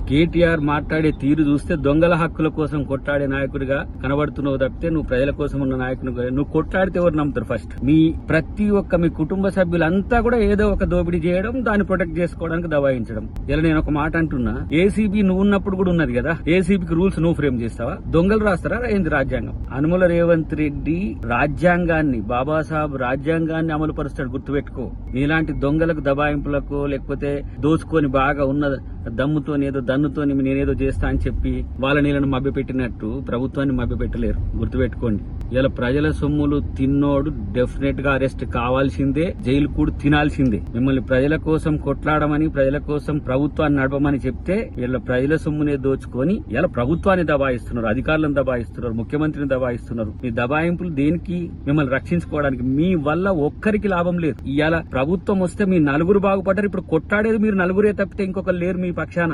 కేటీఆర్ మాట్లాడే తీరు చూస్తే దొంగల హక్కుల కోసం కొట్లాడే నాయకుడిగా కనబడుతున్నావు తప్పితే నువ్వు ప్రజల కోసం ఉన్న నాయకుడు నువ్వు కొట్లాడితే ఎవరు నమ్ముతారు? ఫస్ట్ ప్రతి ఒక్క మీ కుటుంబ సభ్యులంతా కూడా ఏదో ఒక దోపిడీ చేయడం, దాన్ని ప్రొటెక్ట్ చేసుకోవడానికి దబాయించడం. ఇలా నేను ఒక మాట అంటున్నా, ఏసీబీ నువ్వు ఉన్నప్పుడు కూడా ఉన్నది కదా, ఏసీబీకి రూల్స్ నువ్వు ఫ్రేమ్ చేస్తావా? దొంగలు రాస్తారా? ఏంది రాజ్యాంగం? అనుముల రేవంత్ రెడ్డి రాజ్యాంగాన్ని, బాబాసాహెబ్ రాజ్యాంగాన్ని అమలు పరుస్తాడు, గుర్తుపెట్టుకో. నీలాంటి దొంగలకు, దబాయింపులకు, లేకపోతే దోచుకొని బాగా ఉన్న దమ్ముతోని ఏదో దన్నుతోని నేనేదో చేస్తా అని చెప్పి వాళ్ళ నీళ్ళను మభ్యపెట్టినట్టు ప్రభుత్వాన్ని మభ్యపెట్టలేరు, గుర్తుపెట్టుకోండి. ఇలా ప్రజల సొమ్ములు తిన్నోడు డెఫినెట్ గా అరెస్ట్ కావాల్సిందే, జైలు కూడా తినాల్సిందే. మిమ్మల్ని ప్రజల కోసం కొట్లాడమని, ప్రజల కోసం ప్రభుత్వాన్ని నడపమని చెప్తే వీళ్ళ ప్రజల సొమ్మునే దోచుకొని ఇలా ప్రభుత్వాన్ని దబాయిస్తున్నారు, అధికారులను దబాయిస్తున్నారు, ముఖ్యమంత్రిని దబాయిస్తున్నారు. మీ దబాయింపులు దేనికి? మిమ్మల్ని రక్షించుకోవడానికి. మీ వల్ల ఒక్కరికి లాభం లేదు. ఇవాళ ప్రభుత్వం వస్తే మీ నలుగురు బాగుపడ్డారు. ఇప్పుడు కొట్లాడేది మీరు నలుగురే తప్పితే ఇంకొకరు లేరు మీ పక్షాన.